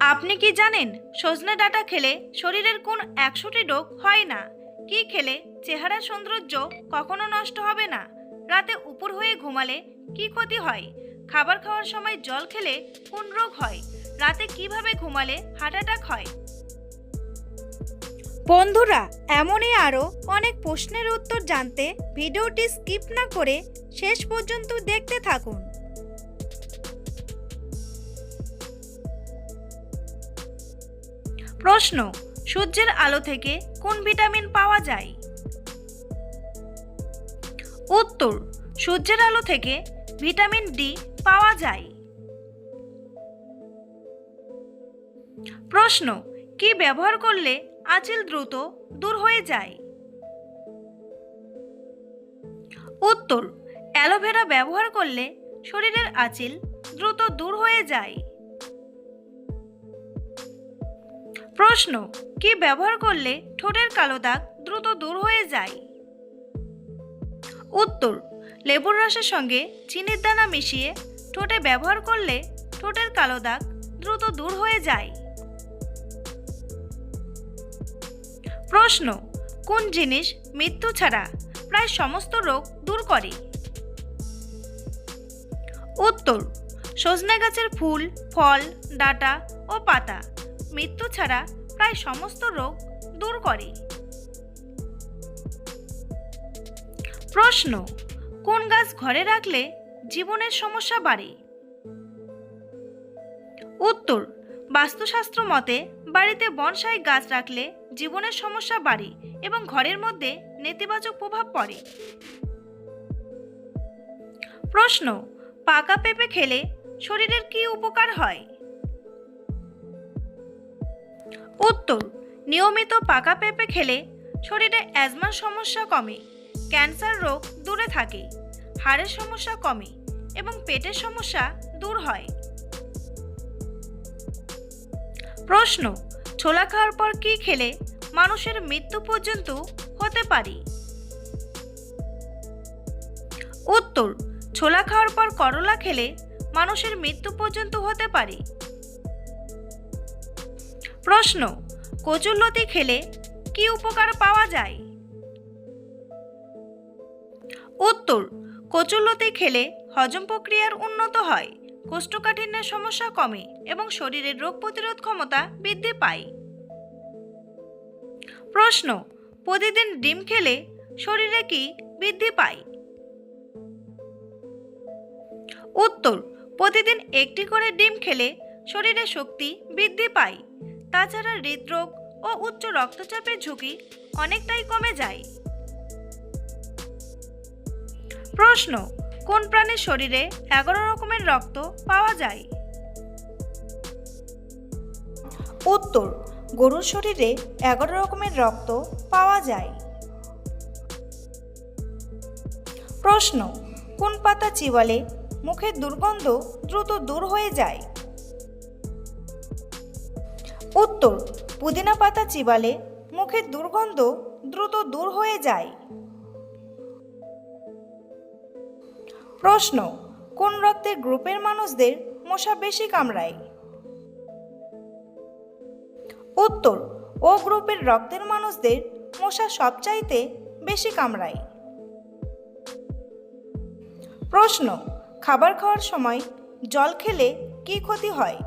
আপনি কি জানেন সজনে ডাঁটা খেলে শরীরের কোন 100টি রোগ হয় না? কি খেলে চেহারার সৌন্দর্য কখনো নষ্ট হবে না? রাতে উপর হয়ে ঘুমালে কি ক্ষতি হয়? খাবার খাওয়ার সময় জল খেলে কোন রোগ হয়? রাতে কিভাবে ঘুমালে হার্ট অ্যাটাক হয়? বন্ধুরা, এমনই আরও অনেক প্রশ্নের উত্তর জানতে ভিডিওটি স্কিপ না করে শেষ পর্যন্ত দেখতে থাকুন। প্রশ্ন: সূর্যের আলো থেকে কোন ভিটামিন পাওয়া যায়? উত্তর: সূর্যের আলো থেকে ভিটামিন ডি পাওয়া যায়। প্রশ্ন: কি ব্যবহার করলে আঁচিল দ্রুত দূর হয়ে যায়? উত্তর: অ্যালোভেরা ব্যবহার করলে শরীরের আঁচিল দ্রুত দূর হয়ে যায়। প্রশ্ন: কি ব্যবহার করলে ঠোঁটের কালো দাগ দ্রুত দূর হয়ে যায়? উত্তর: লেবুর রসের সঙ্গে চিনির দানা মিশিয়ে ঠোঁটে ব্যবহার করলে ঠোঁটের কালো দাগ দ্রুত দূর হয়ে যায়। প্রশ্ন: কোন জিনিস মৃত্যু ছাড়া প্রায় সমস্ত রোগ দূর করে? উত্তর: সজনে গাছের ফুল, ফল, ডাঁটা ও পাতা মৃত্যু ছাড়া প্রায় সমস্ত রোগ দূর করে। প্রশ্ন: কোন গাছ ঘরে রাখলে জীবনের সমস্যা বাড়ে? উত্তর: বাস্তুশাস্ত্র মতে বাড়িতে বনসাই গাছ রাখলে জীবনের সমস্যা বাড়ে এবং ঘরের মধ্যে নেতিবাচক প্রভাব পড়ে। প্রশ্ন: পাকা পেঁপে খেলে শরীরের কি উপকার হয়? উত্তর: নিয়মিত পাকা পেঁপে খেলে শরীরে অ্যাজমার সমস্যা কমে, ক্যান্সার রোগ দূরে থাকে, হাড়ের সমস্যা কমে এবং পেটের সমস্যা দূর হয়। প্রশ্ন: ছোলা খাওয়ার পর কি খেলে মানুষের মৃত্যু পর্যন্ত হতে পারে? উত্তর: ছোলা খাওয়ার পর করলা খেলে মানুষের মৃত্যু পর্যন্ত হতে পারে। প্রশ্ন: কচুরলতি খেলে কি উপকার পাওয়া যায়? উত্তর: কচুরলতি খেলে হজম প্রক্রিয়ার উন্নত হয়, কোষ্ঠকাঠিন্যের সমস্যা কমে এবং শরীরের রোগ প্রতিরোধ ক্ষমতা বৃদ্ধি পায়। প্রশ্ন: প্রতিদিন ডিম খেলে শরীরে কি বৃদ্ধি পায়? উত্তর: প্রতিদিন একটি করে ডিম খেলে শরীরে শক্তি বৃদ্ধি পায়। তাছাড়া হৃদরোগ ও উচ্চ রক্তচাপের ঝুঁকি অনেকটাই কমে যায়। প্রশ্ন: কোন প্রাণীর শরীরে 11 রকমের রক্ত পাওয়া যায়? উত্তর: গরুর শরীরে 11 রকমের রক্ত পাওয়া যায়। প্রশ্ন: কোন পাতা চিবালে মুখের দুর্গন্ধ দ্রুত দূর হয়ে যায়? উত্তর: পুদিনা পাতা চিবালে মুখের দুর্গন্ধ দ্রুত দূর হয়ে যায়। প্রশ্ন: কোন রক্তের গ্রুপের মানুষদের মশা বেশি কামড়ায়? উত্তর: ও গ্রুপের রক্তের মানুষদের মশা সবচাইতে বেশি কামড়ায়। প্রশ্ন: খাবার খাওয়ার সময় জল খেলে কি ক্ষতি হয়?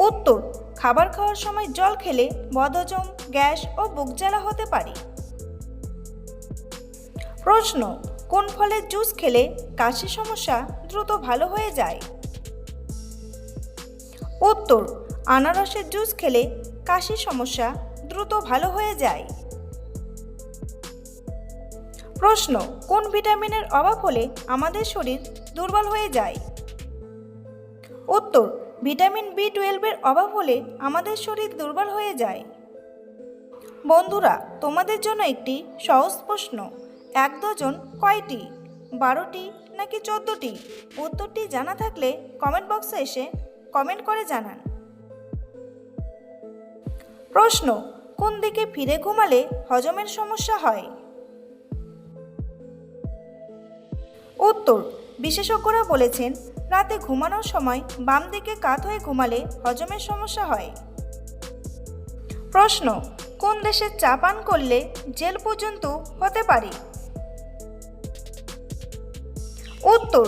উত্তর: খাবার খাওয়ার সময় জল খেলে বদহজম, গ্যাস ও বুক জ্বালা হতে পারে। প্রশ্ন: কোন ফলের জুস খেলে কাশির সমস্যা দ্রুত ভালো হয়ে যায়? উত্তর: আনারসের জুস খেলে কাশির সমস্যা দ্রুত ভালো হয়ে যায়। প্রশ্ন: কোন ভিটামিনের অভাব হলে আমাদের শরীর দুর্বল হয়ে যায়? উত্তর: ভিটামিন বি12 এর অভাব হলে আমাদের শরীর দুর্বল হয়ে যায়। বন্ধুরা, তোমাদের জন্য একটি সহজ প্রশ্ন: 1 ডজন কয়টি? 12টি নাকি 14টি? উত্তরটি জানা থাকলে কমেন্ট বক্সে এসে কমেন্ট করে জানান। প্রশ্ন: কোন দিকে ফিরে ঘুমালে হজমের সমস্যা হয়? উত্তর: বিশেষজ্ঞরা বলেছেন রাতে ঘুমানোর সময় বাম দিকে কাত হয়ে ঘুমালে হজমের সমস্যা হয়। প্রশ্ন, কোন দেশে চা পান করলে জেল পর্যন্ত হতে পারে? উত্তর,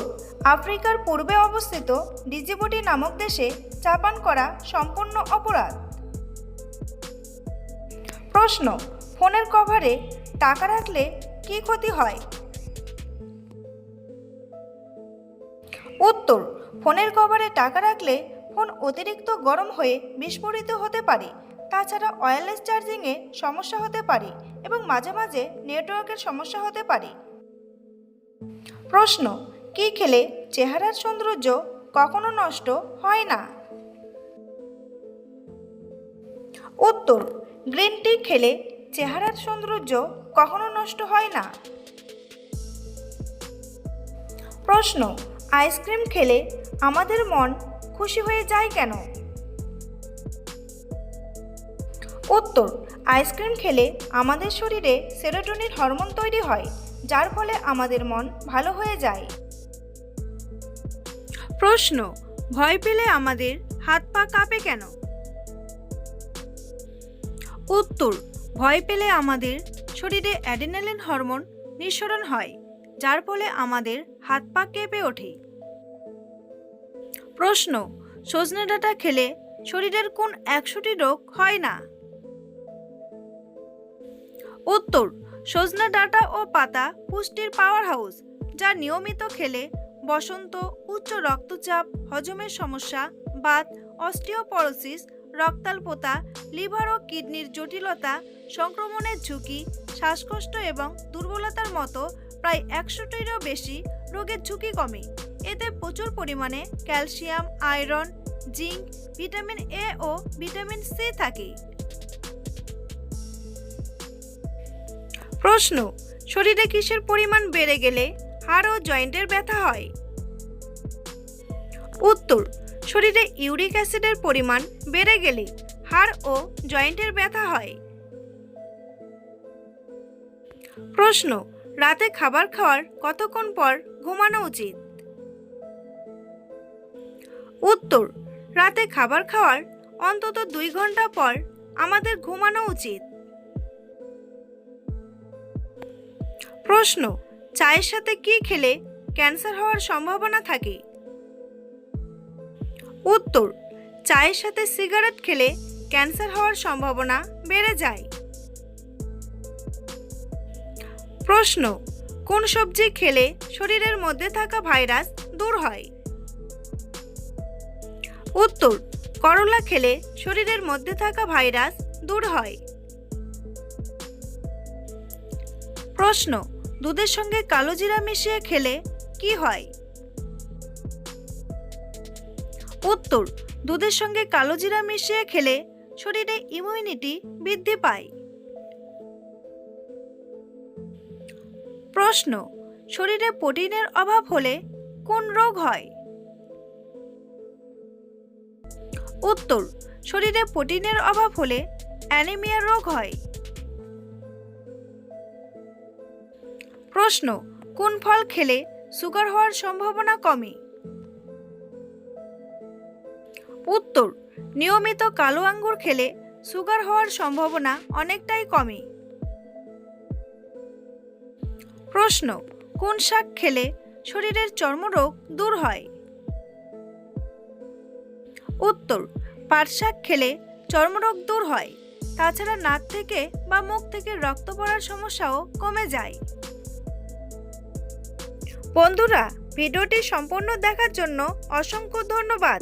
আফ্রিকার পূর্বে অবস্থিত ডিজিবুটি নামক দেশে চা পান করা সম্পূর্ণ অপরাধ। প্রশ্ন, ফোনের কভারে টাকা রাখলে কি ক্ষতি হয়? উত্তর, ফোনের কভারে টাকা রাখলে ফোন অতিরিক্ত গরম হয়ে বিস্ফোরিত হতে পারে। তাছাড়া ওয়্যারলেস চার্জিংয়ে সমস্যা হতে পারে এবং মাঝে মাঝে নেটওয়ার্কের সমস্যা হতে পারে। প্রশ্ন, কি খেলে চেহারার সৌন্দর্য কখনো নষ্ট হয় না? উত্তর, গ্রিন টি খেলে চেহারার সৌন্দর্য কখনো নষ্ট হয় না। প্রশ্ন, আইসক্রিম খেলে আমাদের মন খুশি হয়ে যায় কেন? উত্তর, আইসক্রিম খেলে আমাদের শরীরে সেরোটোনিন হরমোন তৈরি হয়, যার ফলে আমাদের মন ভালো হয়ে যায়। প্রশ্ন, ভয় পেলে আমাদের হাত পা কাঁপে কেন? উত্তর, ভয় পেলে আমাদের শরীরে অ্যাড্রিনালিন হরমোন নিঃসরণ হয়, যার ফলে আমাদের হাত পা কেঁপে ওঠে। প্রশ্ন, সজনে ডাঁটা খেলে শরীরের কোন 100টি রোগ হয় না? উত্তর, সজনে ডাঁটা ও পাতা পুষ্টির পাওয়ার হাউস, যা নিয়মিত খেলে বসন্ত, উচ্চ রক্তচাপ, হজমের সমস্যা, বাত, অস্টিওপরোসিস, রক্তাল্পতা, লিভার ও কিডনির জটিলতা, সংক্রমণের ঝুঁকি, শ্বাসকষ্ট এবং দুর্বলতার মতো প্রায় 100টিরও বেশি রোগের ঝুঁকি কমে। এতে প্রচুর পরিমাণে calcium, iron, zinc, vitamin A ও ভিটামিন সি থাকে। প্রশ্ন, শরীরে কিসের পরিমাণ বেড়ে গেলে হাড় ও জয়েন্টের ব্যথা হয়? উত্তর, শরীরে ইউরিক অ্যাসিডের পরিমাণ বেড়ে গেলে হাড় ও জয়েন্টের ব্যথা হয়। প্রশ্ন, রাতে খাবার খাওয়ার কতক্ষণ পর ঘুমানো উচিত? উত্তর, রাতে খাবার খাওয়ার অন্তত 2 ঘন্টা পর আমাদের ঘুমানো উচিত। প্রশ্ন, চায়ের সাথে কি খেলে ক্যান্সার হওয়ার সম্ভাবনা থাকে? উত্তর, চায়ের সাথে সিগারেট খেলে ক্যান্সার হওয়ার সম্ভাবনা বেড়ে যায়। প্রশ্ন, কোন সবজি খেলে শরীরের মধ্যে থাকা ভাইরাস দূর হয়? উত্তর, করলা খেলে শরীরের মধ্যে থাকা ভাইরাস দূর হয়। প্রশ্ন, দুধের সঙ্গে কালো জিরা মিশিয়ে খেলে কি হয়? উত্তর, দুধের সঙ্গে কালো জিরা মিশিয়ে খেলে শরীরে ইমিউনিটি বৃদ্ধি পায়। প্রশ্ন, শরীরে প্রোটিনের অভাব হলে কোন রোগ হয়? উত্তর, শরীরে প্রোটিনের অভাব হলে অ্যানিমিয়া রোগ হয়। প্রশ্ন, কোন ফল খেলে সুগার হওয়ার সম্ভাবনা কমে? উত্তর, নিয়মিত কালো আঙ্গুর খেলে সুগার হওয়ার সম্ভাবনা অনেকটাই কমে। প্রশ্ন, কোন শাক খেলে শরীরের চর্মরোগ দূর হয়? উত্তর, পাট শাক খেলে চর্মরোগ দূর হয়। তাছাড়া নাক থেকে বা মুখ থেকে রক্ত পড়ার সমস্যাও কমে যায়। বন্ধুরা, ভিডিওটি সম্পূর্ণ দেখার জন্য অসংখ্য ধন্যবাদ।